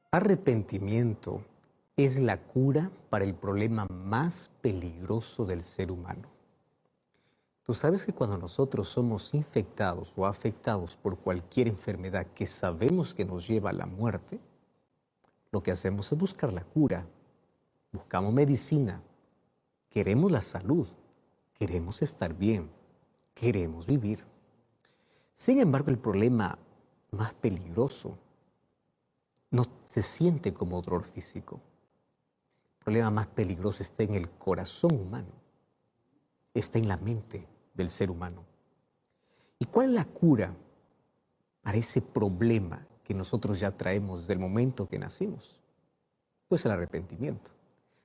Arrepentimiento es la cura para el problema más peligroso del ser humano. Tú sabes que cuando nosotros somos infectados o afectados por cualquier enfermedad que sabemos que nos lleva a la muerte, lo que hacemos es buscar la cura, buscamos medicina, queremos la salud, queremos estar bien, queremos vivir. Sin embargo, el problema más peligroso no se siente como dolor físico. El problema más peligroso está en el corazón humano, está en la mente del ser humano. ¿Y cuál es la cura para ese problema que nosotros ya traemos desde el momento que nacimos? Pues el arrepentimiento.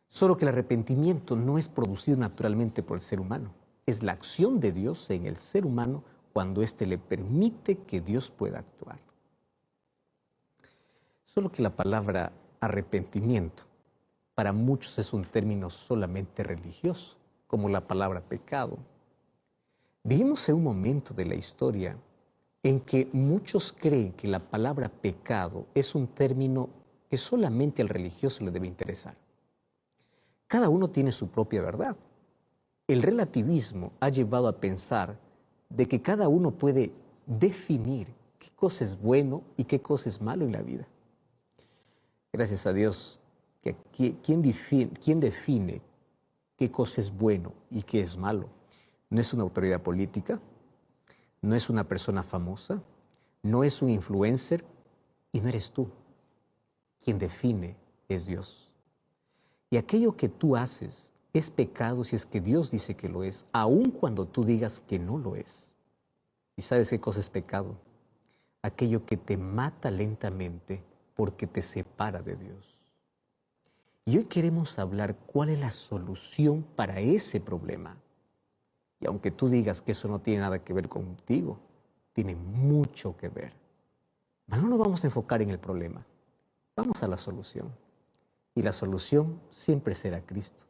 Solo que el arrepentimiento no es producido naturalmente por el ser humano. Es la acción de Dios en el ser humano cuando éste le permite que Dios pueda actuar. Solo que la palabra arrepentimiento para muchos es un término solamente religioso, como la palabra pecado. Vivimos en un momento de la historia en que muchos creen que la palabra pecado es un término que solamente al religioso le debe interesar. Cada uno tiene su propia verdad. El relativismo ha llevado a pensar de que cada uno puede definir qué cosa es bueno y qué cosa es malo en la vida. Gracias a Dios, ¿quién define qué cosa es bueno y qué es malo? No es una autoridad política, no es una persona famosa, no es un influencer y no eres tú. Quien define es Dios. Y aquello que tú haces es pecado si es que Dios dice que lo es, aun cuando tú digas que no lo es. ¿Y sabes qué cosa es pecado? Aquello que te mata lentamente porque te separa de Dios. Y hoy queremos hablar cuál es la solución para ese problema. Y aunque tú digas que eso no tiene nada que ver contigo, tiene mucho que ver. Pero no nos vamos a enfocar en el problema, vamos a la solución. Y la solución siempre será Cristo.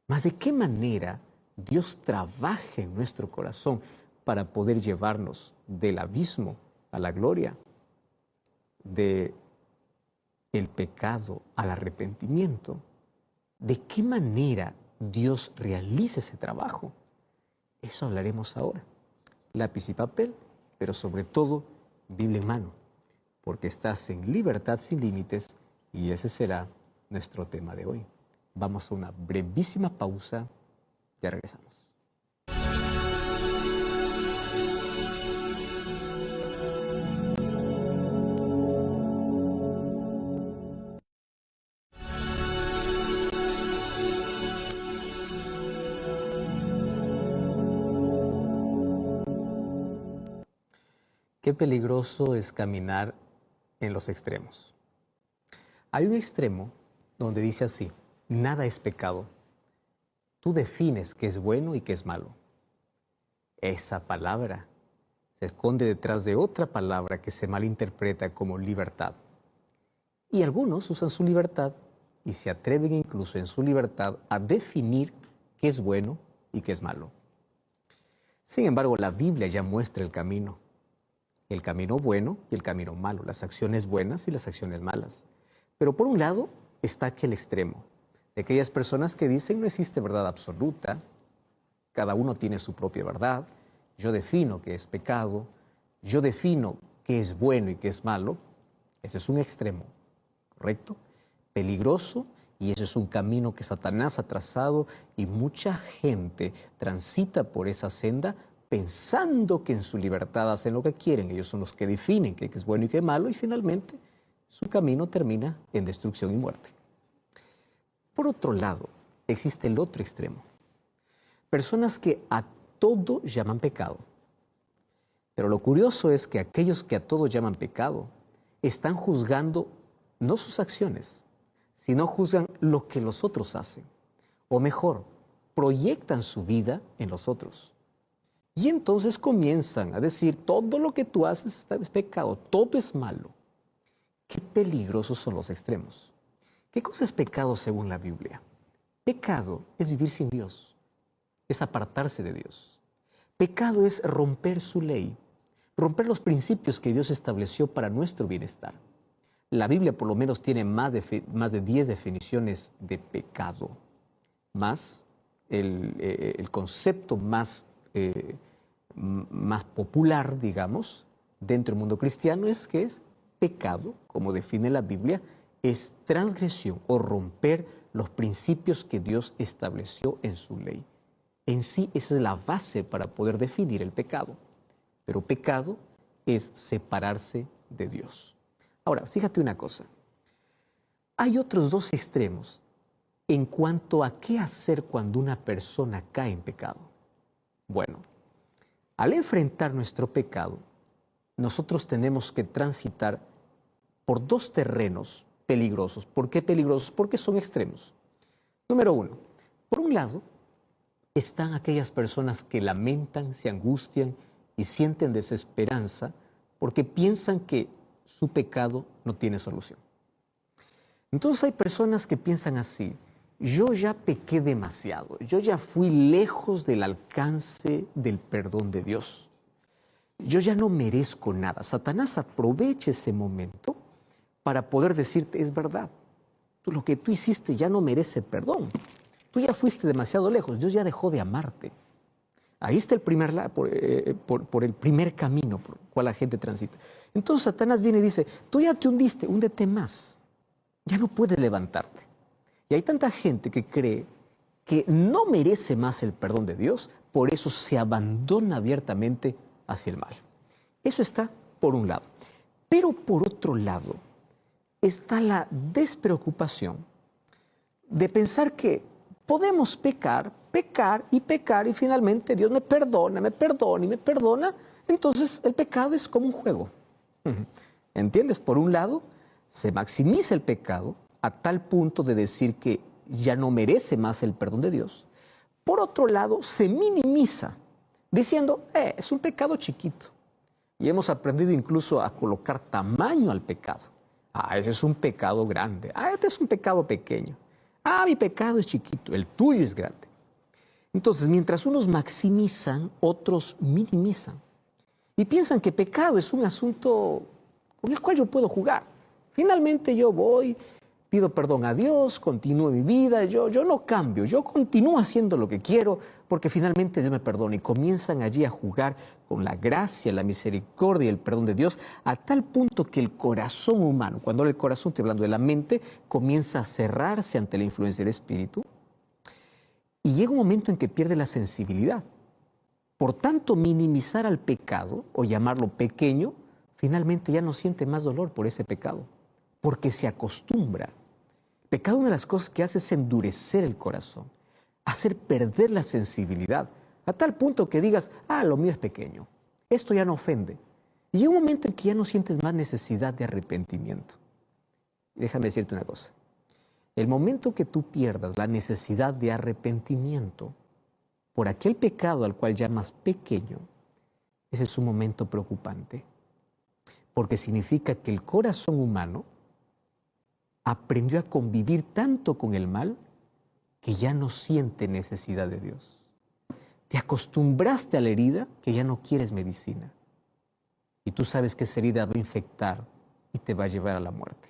Mas ¿de qué manera Dios trabaja en nuestro corazón para poder llevarnos del abismo a la gloria, de el pecado al arrepentimiento? ¿De qué manera Dios realiza ese trabajo? Eso hablaremos ahora. Lápiz y papel, pero sobre todo Biblia en mano, porque estás en libertad sin límites y ese será nuestro tema de hoy. Vamos a una brevísima pausa, ya regresamos. Qué peligroso es caminar en los extremos. Hay un extremo donde dice así: nada es pecado. Tú defines qué es bueno y qué es malo. Esa palabra se esconde detrás de otra palabra que se malinterpreta como libertad. Y algunos usan su libertad y se atreven incluso en su libertad a definir qué es bueno y qué es malo. Sin embargo, la Biblia ya muestra el camino bueno y el camino malo, las acciones buenas y las acciones malas. Pero por un lado está aquel extremo, de aquellas personas que dicen no existe verdad absoluta, cada uno tiene su propia verdad, yo defino qué es pecado, yo defino qué es bueno y qué es malo. Ese es un extremo, ¿correcto? Peligroso, y ese es un camino que Satanás ha trazado y mucha gente transita por esa senda pensando que en su libertad hacen lo que quieren. Ellos son los que definen qué es bueno y qué es malo y finalmente su camino termina en destrucción y muerte. Por otro lado, existe el otro extremo. Personas que a todo llaman pecado. Pero lo curioso es que aquellos que a todo llaman pecado están juzgando no sus acciones, sino juzgan lo que los otros hacen. O mejor, proyectan su vida en los otros. Y entonces comienzan a decir, todo lo que tú haces es pecado, todo es malo. Qué peligrosos son los extremos. ¿Qué cosa es pecado según la Biblia? Pecado es vivir sin Dios, es apartarse de Dios. Pecado es romper su ley, romper los principios que Dios estableció para nuestro bienestar. La Biblia por lo menos tiene más de 10 definiciones de pecado, más el concepto más popular, digamos, dentro del mundo cristiano es que es pecado, como define la Biblia, es transgresión o romper los principios que Dios estableció en su ley. En sí, esa es la base para poder definir el pecado. Pero pecado es separarse de Dios. Ahora, fíjate una cosa. Hay otros dos extremos en cuanto a qué hacer cuando una persona cae en pecado. Bueno, al enfrentar nuestro pecado, nosotros tenemos que transitar por dos terrenos peligrosos. ¿Por qué peligrosos? Porque son extremos. Número uno, por un lado, están aquellas personas que lamentan, se angustian y sienten desesperanza porque piensan que su pecado no tiene solución. Entonces hay personas que piensan así: yo ya pequé demasiado, yo ya fui lejos del alcance del perdón de Dios. Yo ya no merezco nada. Satanás aprovecha ese momento para poder decirte: es verdad, lo que tú hiciste ya no merece perdón. Tú ya fuiste demasiado lejos, Dios ya dejó de amarte. Ahí está el por el primer camino por el cual la gente transita. Entonces Satanás viene y dice: tú ya te hundiste, húndete más. Ya no puedes levantarte. Y hay tanta gente que cree que no merece más el perdón de Dios, por eso se abandona abiertamente hacia el mal. Eso está por un lado. Pero por otro lado está la despreocupación de pensar que podemos pecar y finalmente Dios me perdona y me perdona. Entonces el pecado es como un juego. ¿Entiendes? Por un lado, se maximiza el pecado a tal punto de decir que ya no merece más el perdón de Dios. Por otro lado, se minimiza diciendo: es un pecado chiquito. Y hemos aprendido incluso a colocar tamaño al pecado. Ese es un pecado grande. Este es un pecado pequeño. Mi pecado es chiquito, el tuyo es grande. Entonces, mientras unos maximizan, otros minimizan. Y piensan que pecado es un asunto con el cual yo puedo jugar. Finalmente yo voy, pido perdón a Dios, continúo mi vida, yo no cambio, yo continúo haciendo lo que quiero porque finalmente Dios me perdona. Y comienzan allí a jugar con la gracia, la misericordia y el perdón de Dios a tal punto que el corazón humano, cuando hablo del corazón estoy hablando de la mente, comienza a cerrarse ante la influencia del espíritu y llega un momento en que pierde la sensibilidad. Por tanto, minimizar al pecado o llamarlo pequeño, finalmente ya no siente más dolor por ese pecado, porque se acostumbra. Pecado, una de las cosas que hace es endurecer el corazón, hacer perder la sensibilidad, a tal punto que digas: lo mío es pequeño, esto ya no ofende. Y llega un momento en que ya no sientes más necesidad de arrepentimiento. Déjame decirte una cosa: el momento que tú pierdas la necesidad de arrepentimiento por aquel pecado al cual llamas pequeño, ese es un momento preocupante, porque significa que el corazón humano aprendió a convivir tanto con el mal que ya no siente necesidad de Dios. Te acostumbraste a la herida que ya no quieres medicina. Y tú sabes que esa herida va a infectar y te va a llevar a la muerte.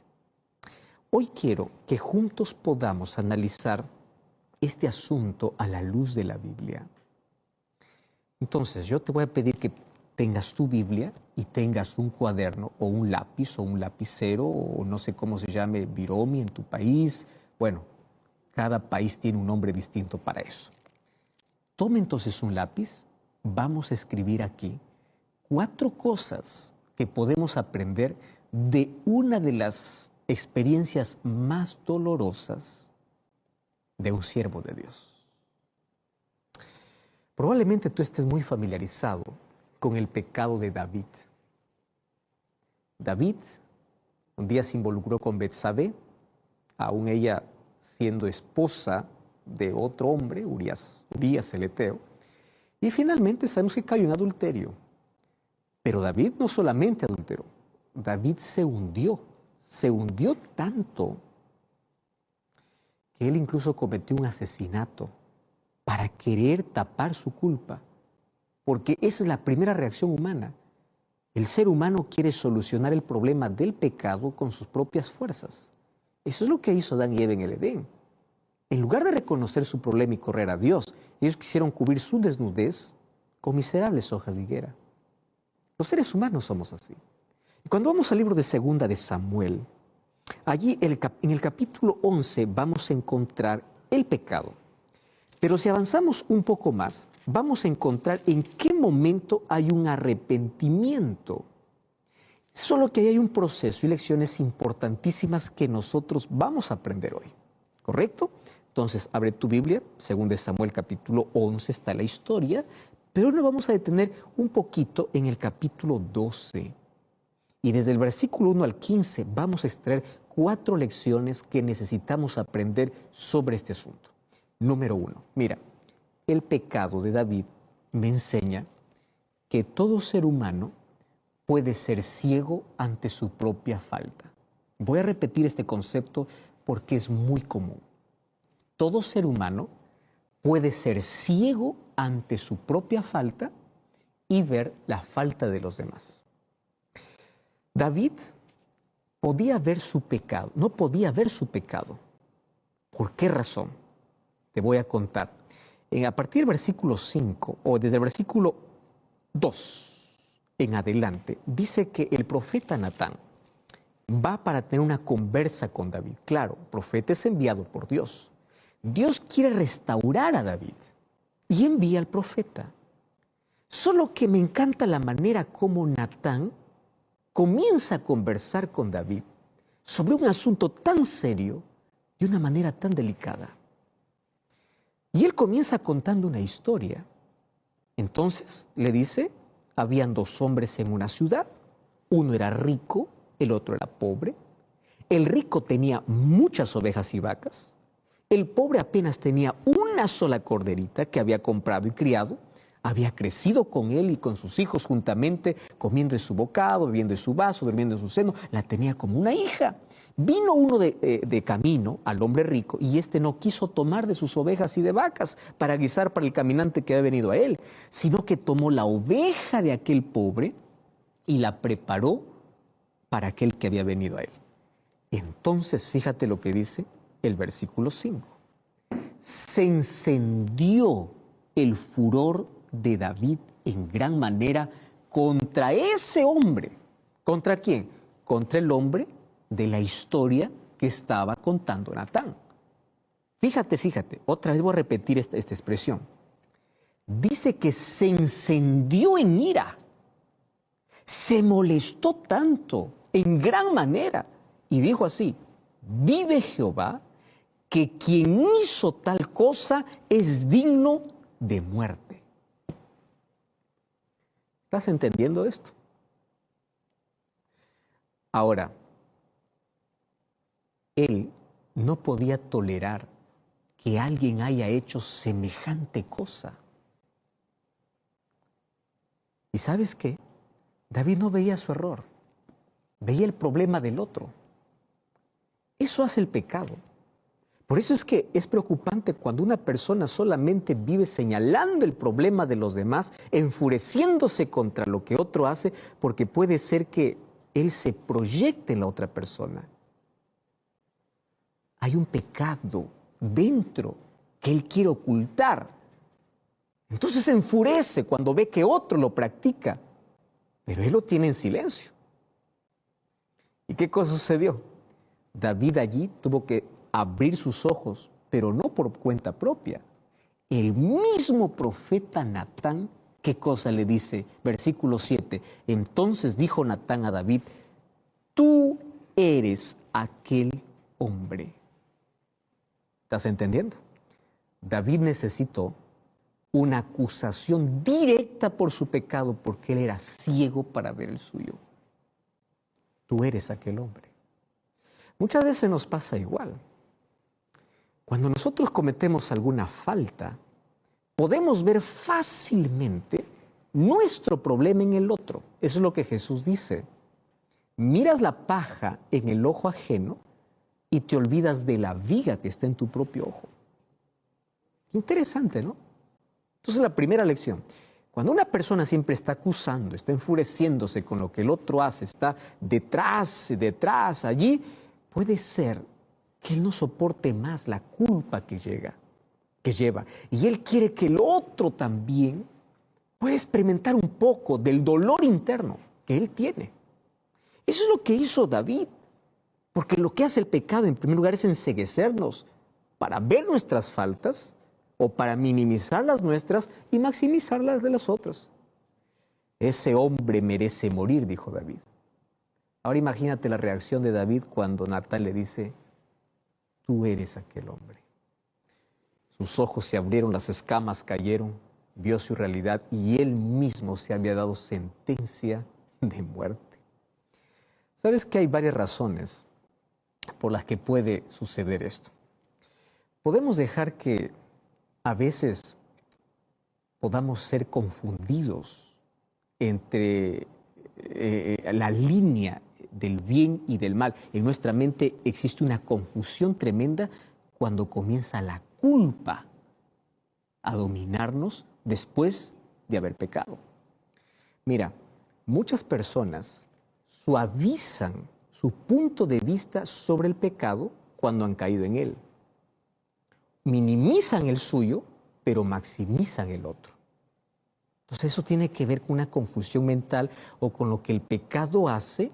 Hoy quiero que juntos podamos analizar este asunto a la luz de la Biblia. Entonces, yo te voy a pedir que tengas tu Biblia y tengas un cuaderno o un lápiz o un lapicero o no sé cómo se llame, biromi en tu país. Bueno, cada país tiene un nombre distinto para eso. Toma entonces un lápiz, vamos a escribir aquí 4 cosas que podemos aprender de una de las experiencias más dolorosas de un siervo de Dios. Probablemente tú estés muy familiarizado con el pecado de David. David un día se involucró con Betsabé, aún ella siendo esposa de otro hombre, Urías el Eteo, y finalmente sabemos que cayó en adulterio. Pero David no solamente adulteró, David se hundió tanto que él incluso cometió un asesinato para querer tapar su culpa, porque esa es la primera reacción humana. El ser humano quiere solucionar el problema del pecado con sus propias fuerzas. Eso es lo que hizo Adán y Eva en el Edén. En lugar de reconocer su problema y correr a Dios, ellos quisieron cubrir su desnudez con miserables hojas de higuera. Los seres humanos somos así. Y cuando vamos al libro de Segunda de Samuel, allí en el capítulo 11 vamos a encontrar el pecado. Pero si avanzamos un poco más, vamos a encontrar en qué momento hay un arrepentimiento. Solo que ahí hay un proceso y lecciones importantísimas que nosotros vamos a aprender hoy. ¿Correcto? Entonces, abre tu Biblia, 2 Samuel capítulo 11 está la historia, pero hoy nos vamos a detener un poquito en el capítulo 12. Y desde el versículo 1 al 15 vamos a extraer 4 lecciones que necesitamos aprender sobre este asunto. Número 1, mira, el pecado de David me enseña que todo ser humano puede ser ciego ante su propia falta. Voy a repetir este concepto porque es muy común. Todo ser humano puede ser ciego ante su propia falta y ver la falta de los demás. David podía ver su pecado, no podía ver su pecado. ¿Por qué razón? Te voy a contar. A partir del versículo 5 o desde el versículo 2 en adelante, dice que el profeta Natán va para tener una conversa con David. Claro, el profeta es enviado por Dios. Dios quiere restaurar a David y envía al profeta. Solo que me encanta la manera como Natán comienza a conversar con David sobre un asunto tan serio de una manera tan delicada. Y él comienza contando una historia. Entonces le dice, habían 2 hombres en una ciudad, uno era rico, el otro era pobre. El rico tenía muchas ovejas y vacas, el pobre apenas tenía una sola corderita que había comprado y criado, había crecido con él y con sus hijos juntamente, comiendo de su bocado, bebiendo de su vaso, durmiendo en su seno, la tenía como una hija. Vino uno de camino al hombre rico y éste no quiso tomar de sus ovejas y de vacas para guisar para el caminante que había venido a él, sino que tomó la oveja de aquel pobre y la preparó para aquel que había venido a él. Entonces, fíjate lo que dice el versículo 5. Se encendió el furor de David en gran manera contra ese hombre. ¿Contra quién? Contra el hombre de la historia que estaba contando Natán. Fíjate, otra vez voy a repetir esta expresión. Dice que se encendió en ira, se molestó tanto, en gran manera, y dijo así, vive Jehová, que quien hizo tal cosa es digno de muerte. ¿Estás entendiendo esto? Ahora, él no podía tolerar que alguien haya hecho semejante cosa. ¿Y sabes qué? David no veía su error, veía el problema del otro. Eso hace el pecado. Por eso es que es preocupante cuando una persona solamente vive señalando el problema de los demás, enfureciéndose contra lo que otro hace, porque puede ser que él se proyecte en la otra persona. Hay un pecado dentro que él quiere ocultar. Entonces se enfurece cuando ve que otro lo practica, pero él lo tiene en silencio. ¿Y qué cosa sucedió? David allí tuvo que abrir sus ojos, pero no por cuenta propia. El mismo profeta Natán, ¿qué cosa le dice? Versículo 7. Entonces dijo Natán a David, tú eres aquel hombre. ¿Estás entendiendo? David necesitó una acusación directa por su pecado porque él era ciego para ver el suyo. Tú eres aquel hombre. Muchas veces nos pasa igual. Cuando nosotros cometemos alguna falta, podemos ver fácilmente nuestro problema en el otro. Eso es lo que Jesús dice. Miras la paja en el ojo ajeno y te olvidas de la viga que está en tu propio ojo. Interesante, ¿no? Entonces, la primera lección. Cuando una persona siempre está acusando, está enfureciéndose con lo que el otro hace, está detrás, allí, puede ser que él no soporte más la culpa que lleva. Y él quiere que el otro también pueda experimentar un poco del dolor interno que él tiene. Eso es lo que hizo David. Porque lo que hace el pecado, en primer lugar, es enceguecernos para ver nuestras faltas o para minimizar las nuestras y maximizar las de los otros. Ese hombre merece morir, dijo David. Ahora imagínate la reacción de David cuando Natán le dice, tú eres aquel hombre. Sus ojos se abrieron, las escamas cayeron, vio su realidad y él mismo se había dado sentencia de muerte. ¿Sabes que hay varias razones por las que puede suceder esto? Podemos dejar que a veces podamos ser confundidos entre la línea del bien y del mal. En nuestra mente existe una confusión tremenda cuando comienza la culpa a dominarnos después de haber pecado. Mira, muchas personas suavizan su punto de vista sobre el pecado cuando han caído en él. Minimizan el suyo, pero maximizan el otro. Entonces eso tiene que ver con una confusión mental o con lo que el pecado hace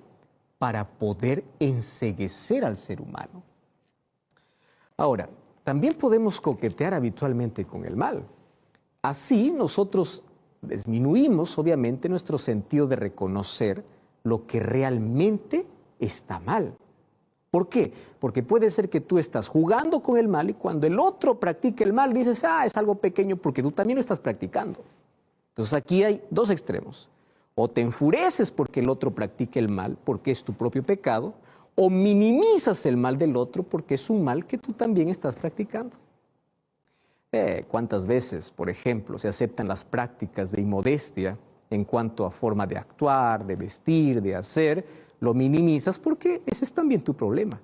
para poder enceguecer al ser humano. Ahora, también podemos coquetear habitualmente con el mal. Así nosotros disminuimos, obviamente, nuestro sentido de reconocer lo que realmente está mal. ¿Por qué? Porque puede ser que tú estás jugando con el mal y cuando el otro practica el mal dices, es algo pequeño porque tú también lo estás practicando. Entonces aquí hay dos extremos. O te enfureces porque el otro practique el mal, porque es tu propio pecado, o minimizas el mal del otro porque es un mal que tú también estás practicando. ¿Cuántas veces, por ejemplo, se aceptan las prácticas de inmodestia en cuanto a forma de actuar, de vestir, de hacer? Lo minimizas porque ese es también tu problema.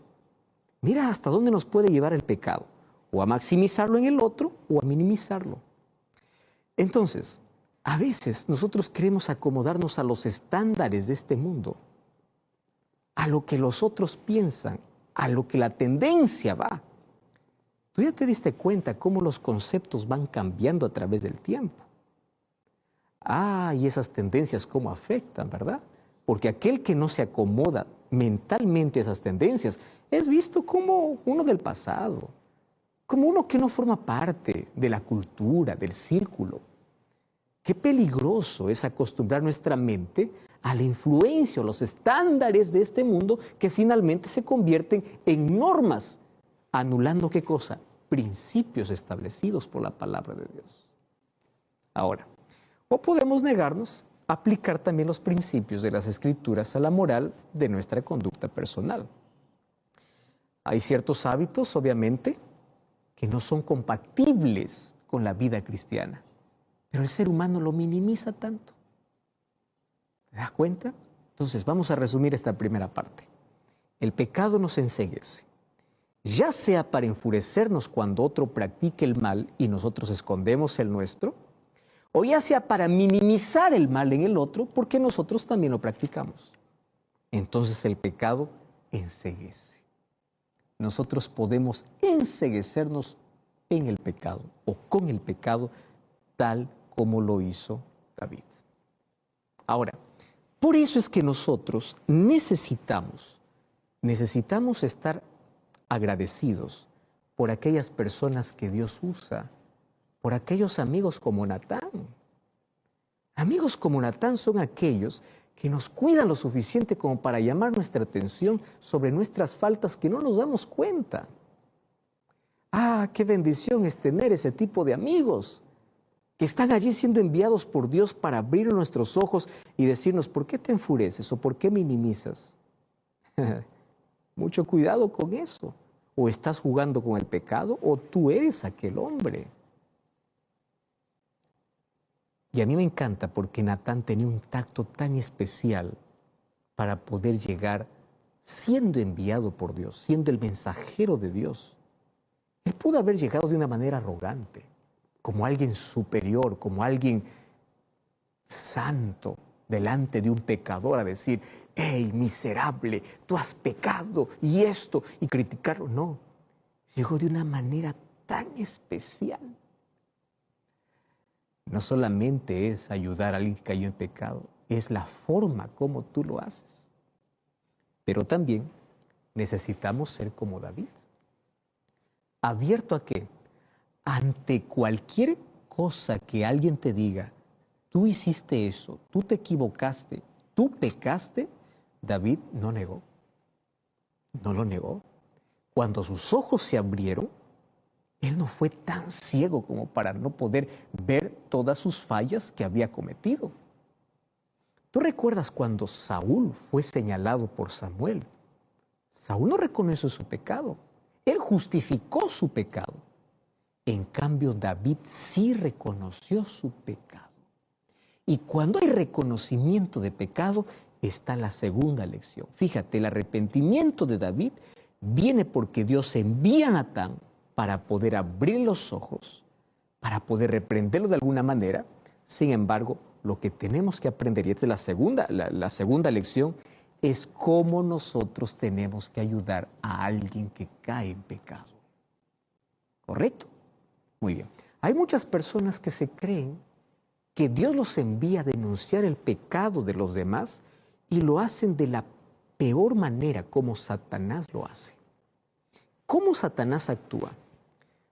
Mira hasta dónde nos puede llevar el pecado, o a maximizarlo en el otro o a minimizarlo. Entonces, a veces nosotros queremos acomodarnos a los estándares de este mundo, a lo que los otros piensan, a lo que la tendencia va. Tú ya te diste cuenta cómo los conceptos van cambiando a través del tiempo. Y esas tendencias cómo afectan, ¿verdad? Porque aquel que no se acomoda mentalmente a esas tendencias es visto como uno del pasado, como uno que no forma parte de la cultura, del círculo. Qué peligroso es acostumbrar nuestra mente a la influencia o los estándares de este mundo que finalmente se convierten en normas, anulando ¿qué cosa? Principios establecidos por la palabra de Dios. Ahora, o podemos negarnos a aplicar también los principios de las Escrituras a la moral de nuestra conducta personal. Hay ciertos hábitos, obviamente, que no son compatibles con la vida cristiana, pero el ser humano lo minimiza tanto. ¿Te das cuenta? Entonces, vamos a resumir esta primera parte. El pecado nos enceguece, ya sea para enfurecernos cuando otro practique el mal y nosotros escondemos el nuestro, o ya sea para minimizar el mal en el otro porque nosotros también lo practicamos. Entonces el pecado enceguece. Nosotros podemos enceguecernos en el pecado o con el pecado tal como lo hizo David. Ahora, por eso es que nosotros necesitamos estar agradecidos por aquellas personas que Dios usa, por aquellos amigos como Natán. Amigos como Natán son aquellos que nos cuidan lo suficiente como para llamar nuestra atención sobre nuestras faltas que no nos damos cuenta. Qué bendición es tener ese tipo de amigos que están allí siendo enviados por Dios para abrir nuestros ojos y decirnos, ¿por qué te enfureces o por qué minimizas? Mucho cuidado con eso. O estás jugando con el pecado o tú eres aquel hombre. Y a mí me encanta porque Natán tenía un tacto tan especial para poder llegar siendo enviado por Dios, siendo el mensajero de Dios. Él pudo haber llegado de una manera arrogante, como alguien superior, como alguien santo delante de un pecador a decir, hey, miserable, tú has pecado y esto, y criticarlo. No, llegó de una manera tan especial. No solamente es ayudar a alguien que cayó en pecado, es la forma como tú lo haces. Pero también necesitamos ser como David. ¿Abierto a qué? Ante cualquier cosa que alguien te diga, tú hiciste eso, tú te equivocaste, tú pecaste, David no negó. No lo negó. Cuando sus ojos se abrieron, él no fue tan ciego como para no poder ver todas sus fallas que había cometido. ¿Tú recuerdas cuando Saúl fue señalado por Samuel? Saúl no reconoció su pecado. Él justificó su pecado. En cambio, David sí reconoció su pecado. Y cuando hay reconocimiento de pecado, está la segunda lección. Fíjate, el arrepentimiento de David viene porque Dios envía a Natán para poder abrir los ojos, para poder reprenderlo de alguna manera. Sin embargo, lo que tenemos que aprender, y esta es la segunda lección, es cómo nosotros tenemos que ayudar a alguien que cae en pecado. ¿Correcto? Muy bien. Hay muchas personas que se creen que Dios los envía a denunciar el pecado de los demás y lo hacen de la peor manera como Satanás lo hace. ¿Cómo Satanás actúa?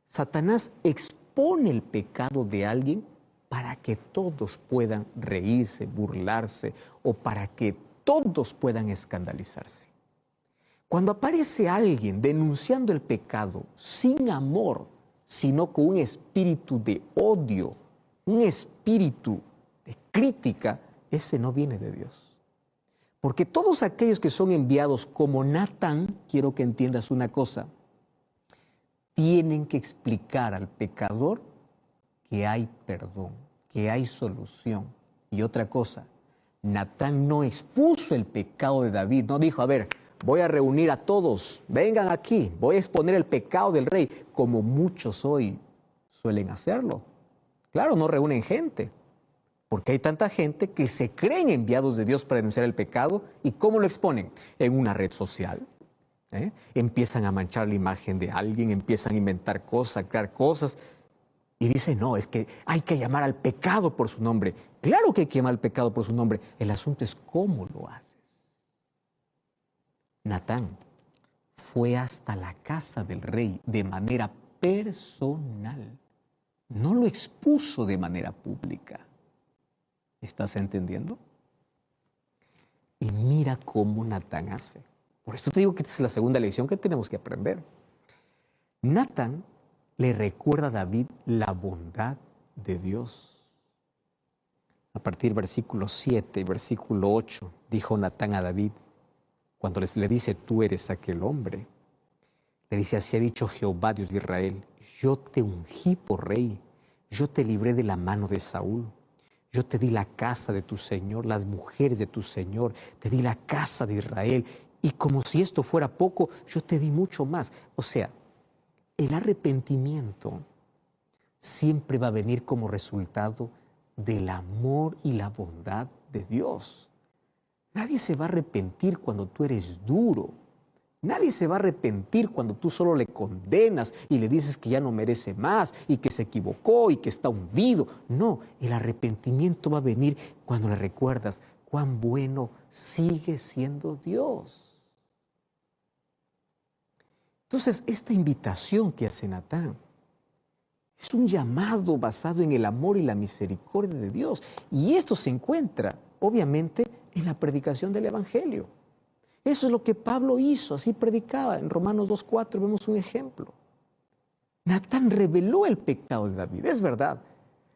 Satanás expone el pecado de alguien para que todos puedan reírse, burlarse o para que todos puedan escandalizarse. Cuando aparece alguien denunciando el pecado sin amor, sino con un espíritu de odio, un espíritu de crítica, ese no viene de Dios. Porque todos aquellos que son enviados como Natán, quiero que entiendas una cosa, tienen que explicar al pecador que hay perdón, que hay solución. Y otra cosa, Natán no expuso el pecado de David, no dijo, a ver, voy a reunir a todos, vengan aquí, voy a exponer el pecado del rey, como muchos hoy suelen hacerlo. Claro, no reúnen gente, porque hay tanta gente que se creen enviados de Dios para denunciar el pecado. ¿Y cómo lo exponen? En una red social. Empiezan a manchar la imagen de alguien, empiezan a inventar cosas, a crear cosas. Y dicen, no, es que hay que llamar al pecado por su nombre. Claro que hay que llamar al pecado por su nombre. El asunto es cómo lo haces. Natán fue hasta la casa del rey de manera personal. No lo expuso de manera pública. ¿Estás entendiendo? Y mira cómo Natán hace. Por esto te digo que esta es la segunda lección que tenemos que aprender. Natán le recuerda a David la bondad de Dios. A partir del versículo 7 y versículo 8, dijo Natán a David, cuando le dice, tú eres aquel hombre, le dice, así ha dicho Jehová, Dios de Israel, yo te ungí por rey, yo te libré de la mano de Saúl, yo te di la casa de tu Señor, las mujeres de tu Señor, te di la casa de Israel, y como si esto fuera poco, yo te di mucho más. O sea, el arrepentimiento siempre va a venir como resultado del amor y la bondad de Dios. Nadie se va a arrepentir cuando tú eres duro. Nadie se va a arrepentir cuando tú solo le condenas y le dices que ya no merece más y que se equivocó y que está hundido. No, el arrepentimiento va a venir cuando le recuerdas cuán bueno sigue siendo Dios. Entonces, esta invitación que hace Natán es un llamado basado en el amor y la misericordia de Dios. Y esto se encuentra, obviamente, en la predicación del Evangelio. Eso es lo que Pablo hizo, así predicaba. En Romanos 2:4 vemos un ejemplo. Natán reveló el pecado de David, es verdad.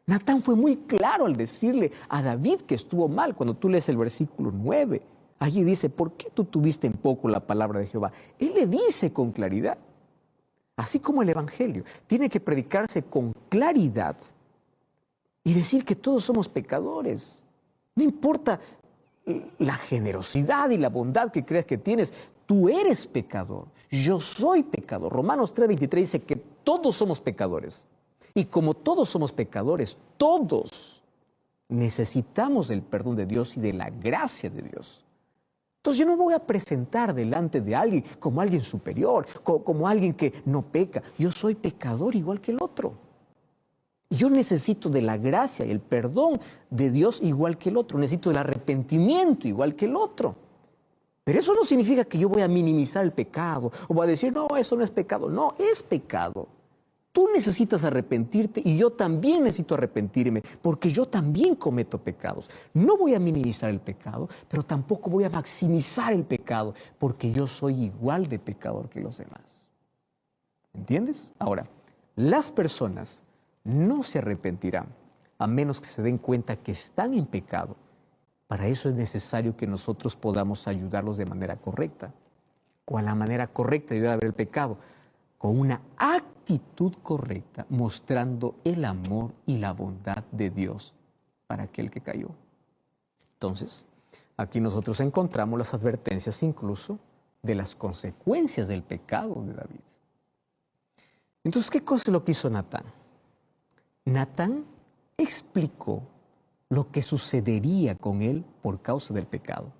Natán fue muy claro al decirle a David que estuvo mal. Cuando tú lees el versículo 9, allí dice, ¿por qué tú tuviste en poco la palabra de Jehová? Él le dice con claridad. Así como el Evangelio, tiene que predicarse con claridad y decir que todos somos pecadores. No importa la generosidad y la bondad que creas que tienes, tú eres pecador, yo soy pecador. Romanos 3:23 dice que todos somos pecadores. Y como todos somos pecadores, todos Necesitamos del perdón de Dios y de la gracia de Dios. Entonces yo no me voy a presentar delante de alguien como alguien superior, como alguien que no peca. Yo soy pecador igual que el otro. Yo necesito de la gracia y el perdón de Dios igual que el otro. Necesito del arrepentimiento igual que el otro. Pero eso no significa que yo voy a minimizar el pecado o voy a decir, no, eso no es pecado. No, es pecado. Tú necesitas arrepentirte y yo también necesito arrepentirme porque yo también cometo pecados. No voy a minimizar el pecado, pero tampoco voy a maximizar el pecado porque yo soy igual de pecador que los demás. ¿Entiendes? Ahora, las personas no se arrepentirán a menos que se den cuenta que están en pecado. Para eso es necesario que nosotros podamos ayudarlos de manera correcta. ¿Cuál es la manera correcta de ayudar a ver el pecado? Con una actitud correcta, mostrando el amor y la bondad de Dios para aquel que cayó. Entonces, aquí nosotros encontramos las advertencias incluso de las consecuencias del pecado de David. Entonces, ¿qué cosa es lo que hizo Natán? Natán explicó lo que sucedería con él por causa del pecado.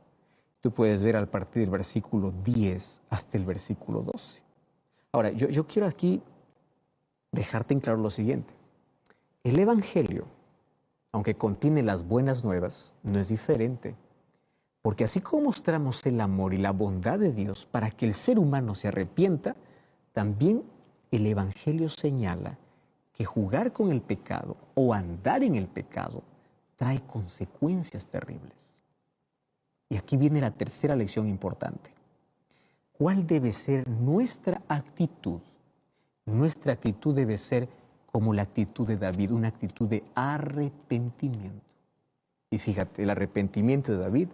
Tú puedes ver al partir del versículo 10 hasta el versículo 12. Ahora, yo quiero aquí dejarte en claro lo siguiente. El Evangelio, aunque contiene las buenas nuevas, no es diferente. Porque así como mostramos el amor y la bondad de Dios para que el ser humano se arrepienta, también el Evangelio señala que jugar con el pecado o andar en el pecado trae consecuencias terribles. Y aquí viene la tercera lección importante. ¿Cuál debe ser nuestra actitud? Nuestra actitud debe ser como la actitud de David, una actitud de arrepentimiento. Y fíjate, el arrepentimiento de David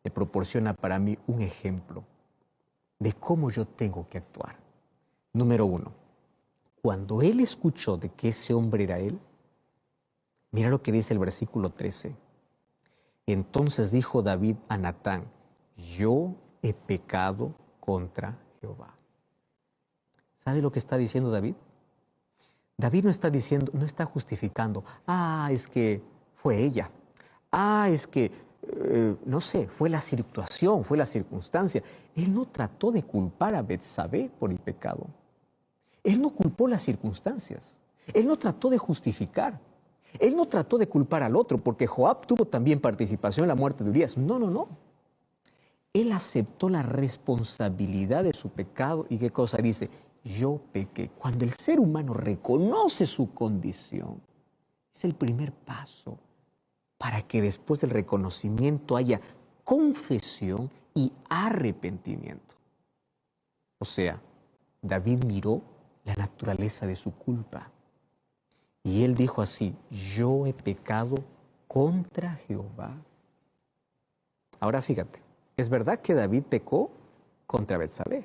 me proporciona para mí un ejemplo de cómo yo tengo que actuar. Número 1, cuando él escuchó de que ese hombre era él, mira lo que dice el versículo 13. Entonces dijo David a Natán, yo he pecado contra Jehová. ¿Sabe lo que está diciendo David? David no está diciendo, no está justificando, es que fue ella, es que, no sé, fue la situación, fue la circunstancia. Él no trató de culpar a Betsabé por el pecado. Él no culpó las circunstancias. Él no trató de justificar. Él no trató de culpar al otro, porque Joab tuvo también participación en la muerte de Urías. No. Él aceptó la responsabilidad de su pecado. ¿Y qué cosa dice? Yo pequé. Cuando el ser humano reconoce su condición, es el primer paso para que después del reconocimiento haya confesión y arrepentimiento. O sea, David miró la naturaleza de su culpa. Y él dijo así, yo he pecado contra Jehová. Ahora fíjate, es verdad que David pecó contra Betsabé.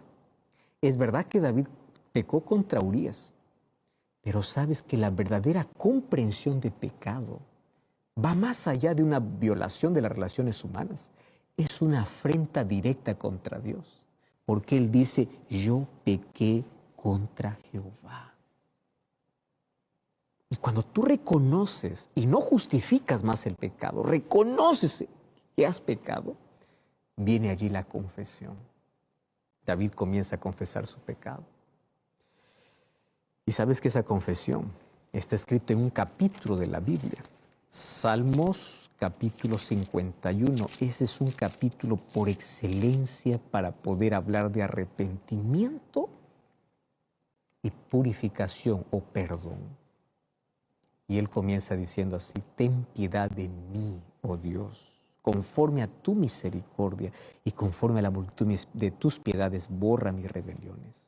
Es verdad que David pecó contra Urías. Pero sabes que la verdadera comprensión de pecado va más allá de una violación de las relaciones humanas. Es una afrenta directa contra Dios. Porque él dice, yo pequé contra Jehová. Y cuando tú reconoces y no justificas más el pecado, reconoces que has pecado, viene allí la confesión. David comienza a confesar su pecado. Y sabes que esa confesión está escrita en un capítulo de la Biblia. Salmos capítulo 51. Ese es un capítulo por excelencia para poder hablar de arrepentimiento y purificación o perdón. Y él comienza diciendo así, ten piedad de mí, oh Dios, conforme a tu misericordia y conforme a la multitud de tus piedades, borra mis rebeliones.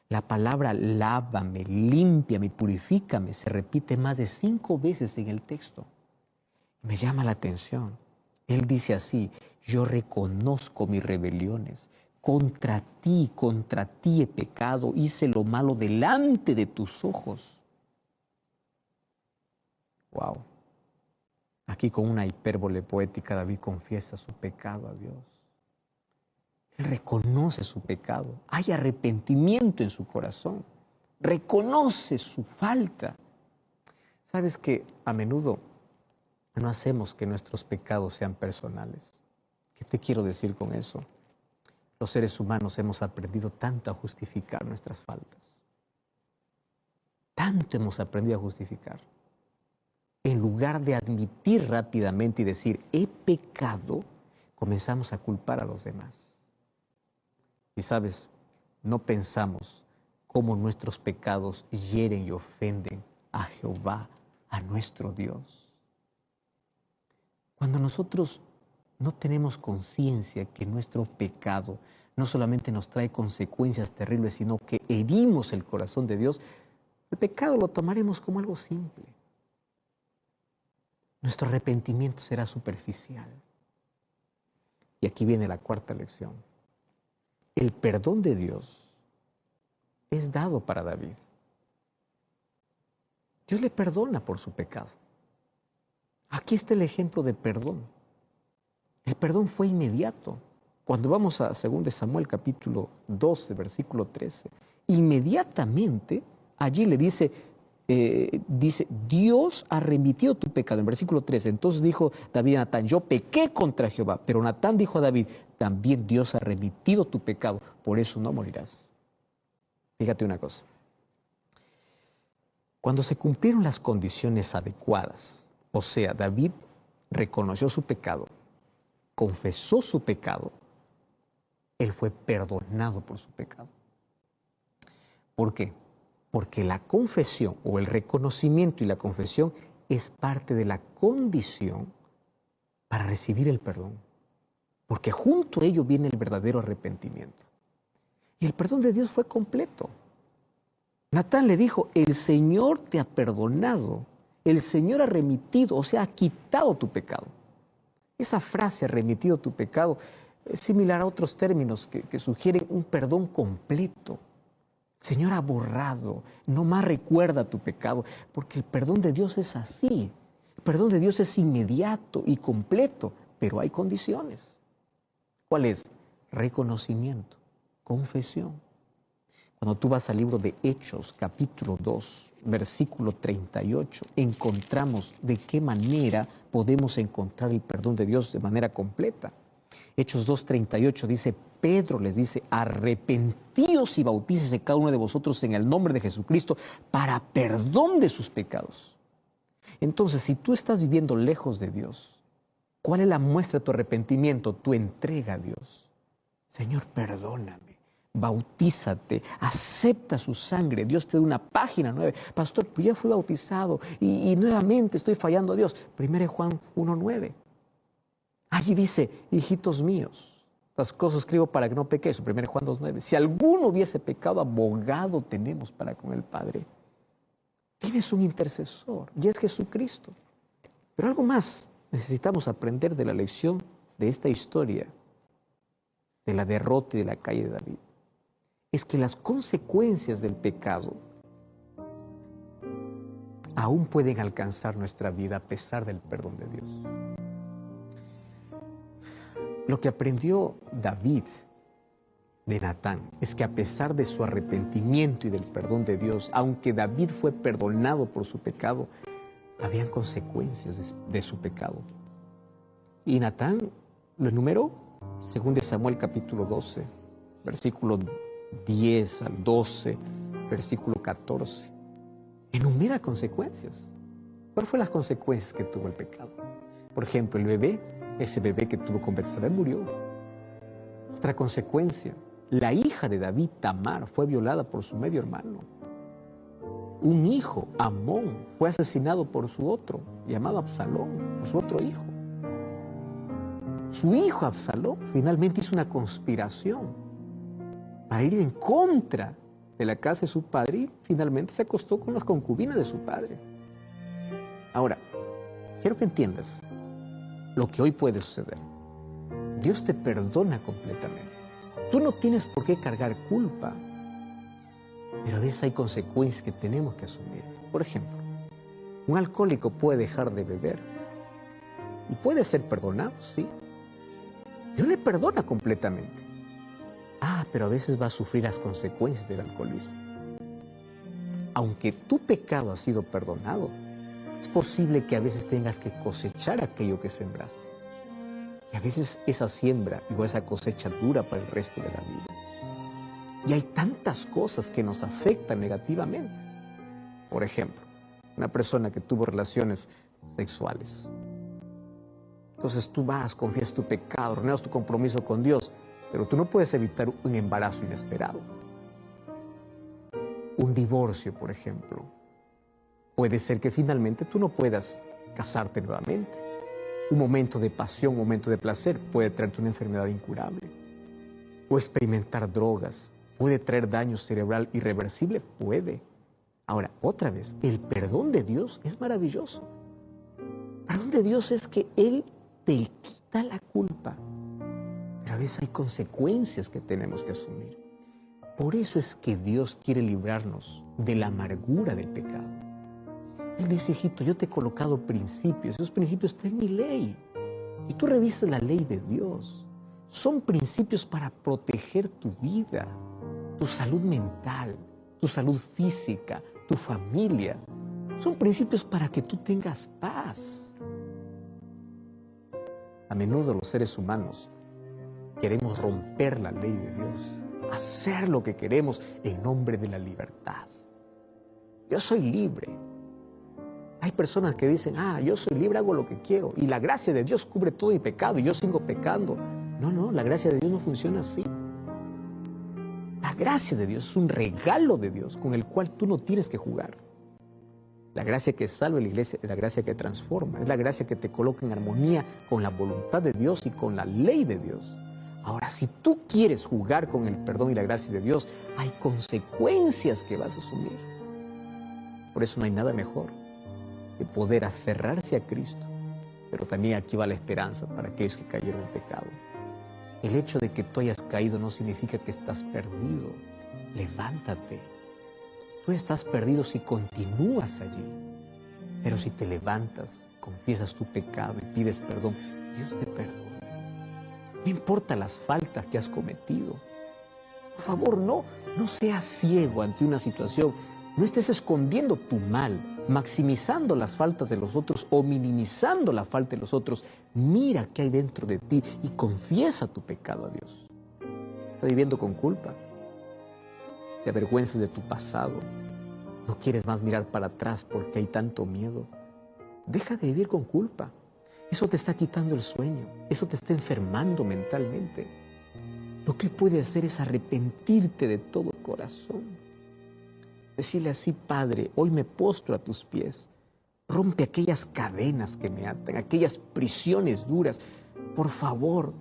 La palabra lávame, límpiame, purifícame se repite más de 5 veces en el texto. Me llama la atención. Él dice así, yo reconozco mis rebeliones, contra ti he pecado, hice lo malo delante de tus ojos. Wow. Aquí con una hipérbole poética David confiesa su pecado a Dios. Él reconoce su pecado. Hay arrepentimiento en su corazón. Reconoce su falta. ¿Sabes que a menudo no hacemos que nuestros pecados sean personales. ¿Qué te quiero decir con eso? Los seres humanos hemos aprendido tanto a justificar nuestras faltas. Tanto hemos aprendido a justificar. En lugar de admitir rápidamente y decir, he pecado, comenzamos a culpar a los demás. Y sabes, no pensamos cómo nuestros pecados hieren y ofenden a Jehová, a nuestro Dios. Cuando nosotros no tenemos conciencia que nuestro pecado no solamente nos trae consecuencias terribles, sino que herimos el corazón de Dios, el pecado lo tomaremos como algo simple. Nuestro arrepentimiento será superficial. Y aquí viene la cuarta lección. El perdón de Dios es dado para David. Dios le perdona por su pecado. Aquí está el ejemplo de perdón. El perdón fue inmediato. Cuando vamos a 2 Samuel capítulo 12, versículo 13, inmediatamente allí le dice, Dios ha remitido tu pecado. En versículo 13, entonces dijo David a Natán, yo pequé contra Jehová. Pero Natán dijo a David, también Dios ha remitido tu pecado, por eso no morirás. Fíjate una cosa. Cuando se cumplieron las condiciones adecuadas, o sea, David reconoció su pecado, confesó su pecado, él fue perdonado por su pecado. ¿Por qué? Porque la confesión o el reconocimiento y la confesión es parte de la condición para recibir el perdón. Porque junto a ello viene el verdadero arrepentimiento. Y el perdón de Dios fue completo. Natán le dijo, el Señor te ha perdonado, el Señor ha remitido, o sea, ha quitado tu pecado. Esa frase, ha remitido tu pecado, es similar a otros términos que sugieren un perdón completo. El Señor ha borrado, no más recuerda tu pecado, porque el perdón de Dios es así. El perdón de Dios es inmediato y completo, pero hay condiciones. ¿Cuál es? Reconocimiento, confesión. Cuando tú vas al libro de Hechos, capítulo 2, versículo 38, encontramos de qué manera podemos encontrar el perdón de Dios de manera completa. Hechos 2:38 dice, Pedro les dice, arrepentíos y bautícese cada uno de vosotros en el nombre de Jesucristo para perdón de sus pecados. Entonces, si tú estás viviendo lejos de Dios, ¿cuál es la muestra de tu arrepentimiento? Tu entrega a Dios. Señor, perdóname. Bautízate, acepta su sangre, Dios te da una página nueva. Pastor, pues ya fui bautizado y nuevamente estoy fallando a Dios. 1 Juan 1:9. Allí dice, hijitos míos, las cosas escribo para que no pequéis. 1 Juan 2:9. Si alguno hubiese pecado, abogado tenemos para con el Padre. Tienes un intercesor y es Jesucristo. Pero algo más necesitamos aprender de la lección de esta historia, de la derrota y de la caída de David. Es que las consecuencias del pecado aún pueden alcanzar nuestra vida a pesar del perdón de Dios. Lo que aprendió David de Natán es que a pesar de su arrepentimiento y del perdón de Dios, aunque David fue perdonado por su pecado, habían consecuencias de su pecado. Y Natán lo enumeró, según de Samuel capítulo 12, versículo 10 al 12, versículo 14. Enumera consecuencias. ¿Cuáles fueron las consecuencias que tuvo el pecado? Por ejemplo, el bebé, ese bebé que tuvo con Betsabé murió. Otra consecuencia, la hija de David, Tamar, fue violada por su medio hermano. Un hijo, Amón, fue asesinado por su otro, llamado Absalón, por su otro hijo. Su hijo Absalón finalmente hizo una conspiración para ir en contra de la casa de su padre y finalmente se acostó con las concubinas de su padre. Ahora, quiero que entiendas lo que hoy puede suceder. Dios te perdona completamente. Tú no tienes por qué cargar culpa, pero a veces hay consecuencias que tenemos que asumir. Por ejemplo, un alcohólico puede dejar de beber y puede ser perdonado, sí. Dios le perdona completamente. Pero a veces va a sufrir las consecuencias del alcoholismo. Aunque tu pecado ha sido perdonado, Es posible que a veces tengas que cosechar aquello que sembraste. Y a veces esa siembra o esa cosecha dura para el resto de la vida. Y hay tantas cosas que nos afectan negativamente. Por ejemplo, una persona que tuvo relaciones sexuales. Entonces tú vas, confiesas tu pecado, renuevas tu compromiso con Dios, pero tú no puedes evitar un embarazo inesperado. Un divorcio, por ejemplo. Puede ser que finalmente tú no puedas casarte nuevamente. Un momento de pasión, un momento de placer puede traerte una enfermedad incurable. O experimentar drogas puede traer daño cerebral irreversible, puede. Ahora, otra vez, el perdón de Dios es maravilloso. El perdón de Dios es que Él te quita la culpa. Pero a veces hay consecuencias que tenemos que asumir. Por eso es que Dios quiere librarnos de la amargura del pecado. Él dice, hijito, yo te he colocado principios. Esos principios están en mi ley. Si tú revisas la ley de Dios, son principios para proteger tu vida, tu salud mental, tu salud física, tu familia. Son principios para que tú tengas paz. A menudo los seres humanos queremos romper la ley de Dios, hacer lo que queremos en nombre de la libertad. Yo soy libre. Hay personas que dicen, yo soy libre, hago lo que quiero. Y la gracia de Dios cubre todo mi pecado y yo sigo pecando. No, la gracia de Dios no funciona así. La gracia de Dios es un regalo de Dios con el cual tú no tienes que jugar. La gracia que salva a la iglesia es la gracia que transforma. Es la gracia que te coloca en armonía con la voluntad de Dios y con la ley de Dios. Ahora, si tú quieres jugar con el perdón y la gracia de Dios, hay consecuencias que vas a asumir. Por eso no hay nada mejor que poder aferrarse a Cristo. Pero también aquí va la esperanza para aquellos que cayeron en pecado. El hecho de que tú hayas caído no significa que estás perdido. Levántate. Tú estás perdido si continúas allí. Pero si te levantas, confiesas tu pecado y pides perdón, Dios te perdona. No importa las faltas que has cometido. Por favor, no seas ciego ante una situación. No estés escondiendo tu mal, maximizando las faltas de los otros o minimizando la falta de los otros. Mira qué hay dentro de ti y confiesa tu pecado a Dios. ¿Estás viviendo con culpa? ¿Te avergüenzas de tu pasado? ¿No quieres más mirar para atrás porque hay tanto miedo? Deja de vivir con culpa. Eso te está quitando el sueño. Eso te está enfermando mentalmente. Lo que puedes hacer es arrepentirte de todo corazón. Decirle así, Padre, hoy me postro a tus pies. Rompe aquellas cadenas que me atan, aquellas prisiones duras. Por favor,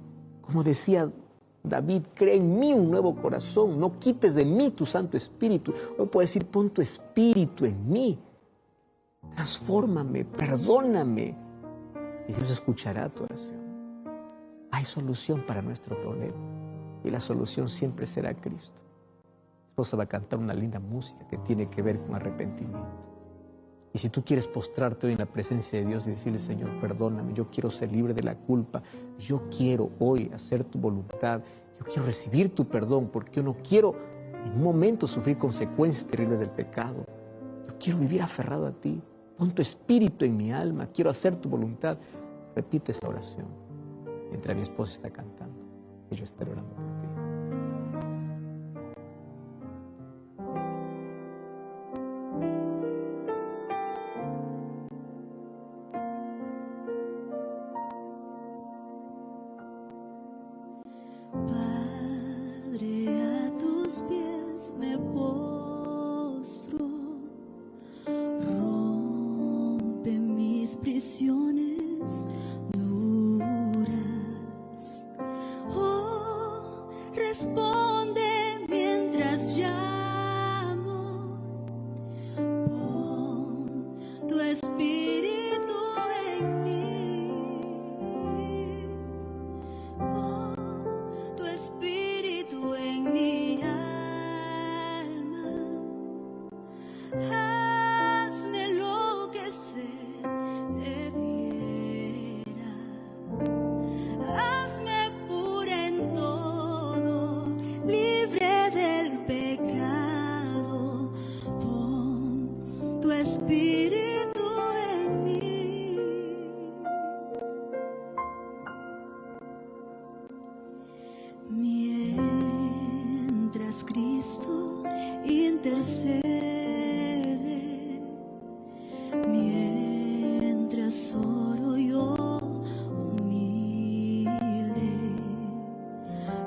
como decía David, crea en mí un nuevo corazón. No quites de mí tu Santo Espíritu. Hoy puedes decir, pon tu Espíritu en mí. Transfórmame, perdóname. Y Dios escuchará tu oración. Hay solución para nuestro problema. Y la solución siempre será Cristo. Esposa va a cantar una linda música que tiene que ver con arrepentimiento. Y si tú quieres postrarte hoy en la presencia de Dios y decirle, Señor, perdóname, yo quiero ser libre de la culpa, yo quiero hoy hacer tu voluntad, yo quiero recibir tu perdón porque yo no quiero en un momento sufrir consecuencias terribles del pecado. Yo quiero vivir aferrado a ti, pon tu espíritu en mi alma, quiero hacer tu voluntad. Repite esa oración mientras mi esposa está cantando y yo estaré orando por ti. intercede mientras oro yo humilde.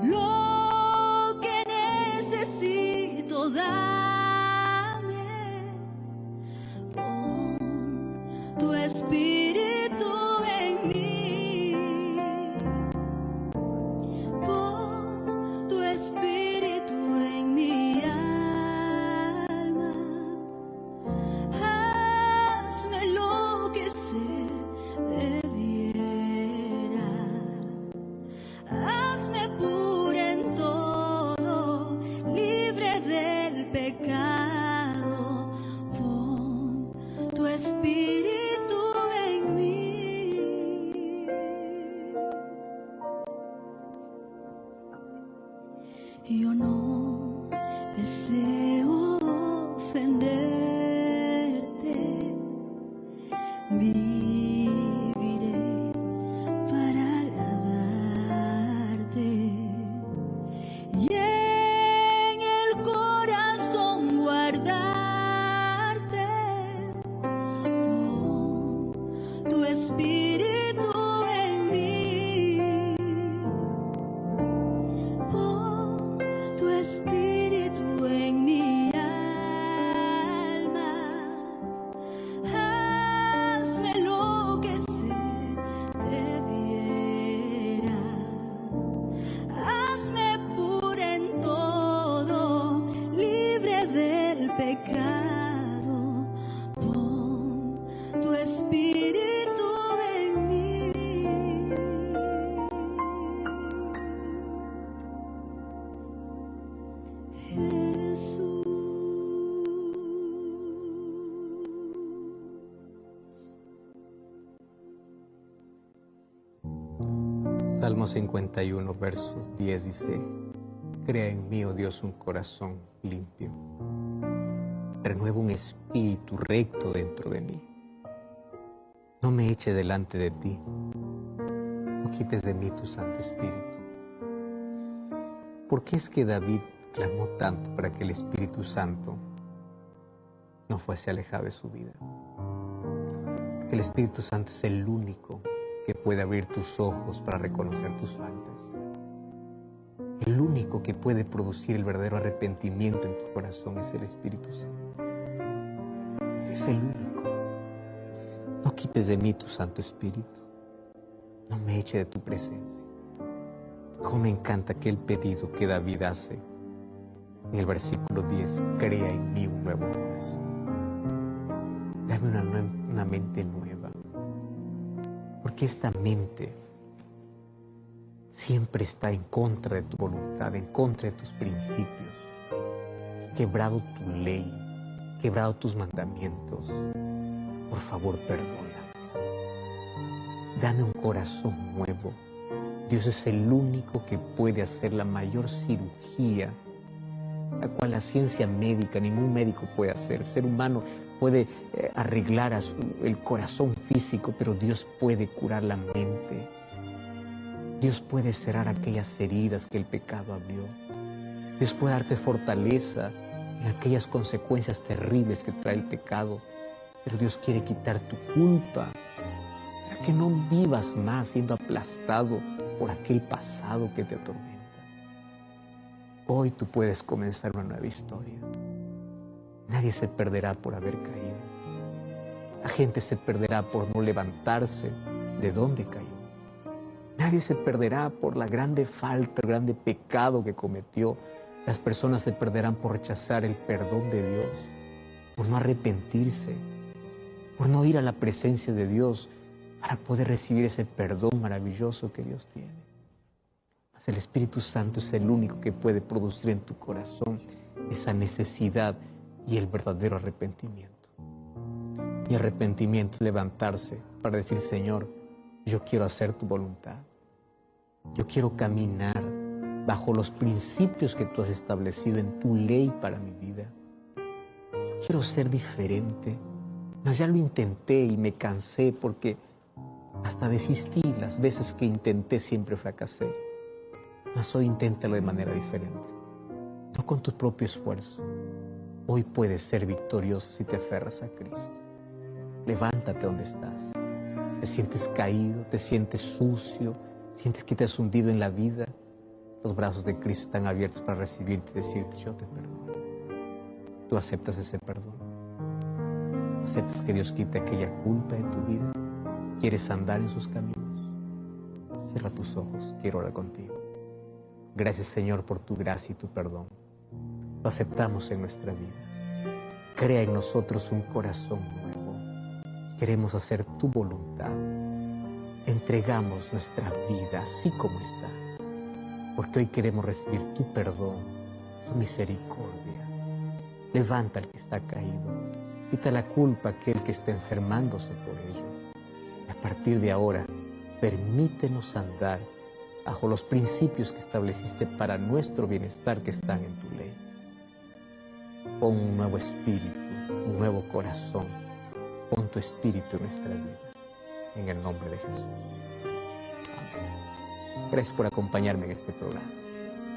Lo que necesito dame, pon tu espíritu en mí, pon tu espíritu en mi alma, hazme lo que se debiera, hazme pura en todo, libre del pecado, pon tu espíritu en mí. Yo no deseo ofenderte, viviré para agradarte y en el corazón guardarte, pon tu espíritu en mí, pon tu espíritu en mi alma, hazme lo que se debiera, hazme pura en todo, libre del pecado, pon tu espíritu en mí. Salmo 51, verso 10 dice: Crea en mí, oh Dios, un corazón limpio. Renueva un espíritu recto dentro de mí. No me eche delante de ti. No quites de mí tu Santo Espíritu. ¿Por qué es que David clamó tanto para que el Espíritu Santo no fuese alejado de su vida? Porque el Espíritu Santo es el único que puede abrir tus ojos para reconocer tus faltas. El único que puede producir el verdadero arrepentimiento en tu corazón es el Espíritu Santo. Es el único. No quites de mí tu Santo Espíritu. No me eche de tu presencia. Cómo me encanta aquel pedido que David hace en el versículo 10. Crea en mí un nuevo corazón. Dame una mente nueva. Porque esta mente siempre está en contra de tu voluntad, en contra de tus principios. Quebrado tu ley, quebrado tus mandamientos. Por favor, perdona. Dame un corazón nuevo. Dios es el único que puede hacer la mayor cirugía, la cual la ciencia médica, ningún médico puede hacer. El ser humano puede arreglar el corazón físico, pero Dios puede curar la mente. Dios puede cerrar aquellas heridas que el pecado abrió. Dios puede darte fortaleza en aquellas consecuencias terribles que trae el pecado. Pero Dios quiere quitar tu culpa, para que no vivas más siendo aplastado por aquel pasado que te atormenta. Hoy tú puedes comenzar una nueva historia. Nadie se perderá por haber caído. La gente se perderá por no levantarse de donde cayó. Nadie se perderá por la grande falta, el grande pecado que cometió. Las personas se perderán por rechazar el perdón de Dios, por no arrepentirse, por no ir a la presencia de Dios para poder recibir ese perdón maravilloso que Dios tiene. Mas el Espíritu Santo es el único que puede producir en tu corazón esa necesidad y el verdadero arrepentimiento. Y arrepentimiento es levantarse para decir: Señor, yo quiero hacer tu voluntad. Yo quiero caminar bajo los principios que tú has establecido en tu ley para mi vida. Yo quiero ser diferente. Mas ya lo intenté y me cansé porque hasta desistí. Las veces que intenté siempre fracasé. Mas hoy inténtalo de manera diferente. No con tu propio esfuerzo, Hoy puedes ser victorioso si te aferras a Cristo. Levántate donde estás. Te sientes caído, te sientes sucio, sientes que te has hundido en la vida. Los brazos de Cristo están abiertos para recibirte y decirte: yo te perdono. Tú aceptas ese perdón. Aceptas que Dios quite aquella culpa de tu vida. ¿Quieres andar en sus caminos? Cierra tus ojos, quiero orar contigo. Gracias, Señor, por tu gracia y tu perdón. Lo aceptamos en nuestra vida. Crea en nosotros un corazón nuevo. Queremos hacer tu voluntad. Entregamos nuestra vida así como está, porque hoy queremos recibir tu perdón, tu misericordia. Levanta al que está caído. Quita la culpa a aquel que está enfermándose por ello. Y a partir de ahora, permítenos andar bajo los principios que estableciste para nuestro bienestar que están en tu ley. Pon un nuevo espíritu, un nuevo corazón. Pon tu espíritu en nuestra vida. En el nombre de Jesús. Amén. Gracias por acompañarme en este programa.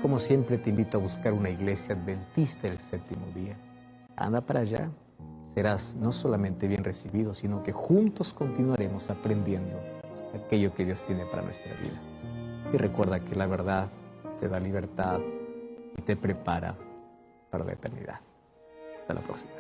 Como siempre, te invito a buscar una iglesia adventista del séptimo día. Anda para allá. Serás no solamente bien recibido, sino que juntos continuaremos aprendiendo aquello que Dios tiene para nuestra vida. Y recuerda que la verdad te da libertad y te prepara para la eternidad. Hasta la próxima.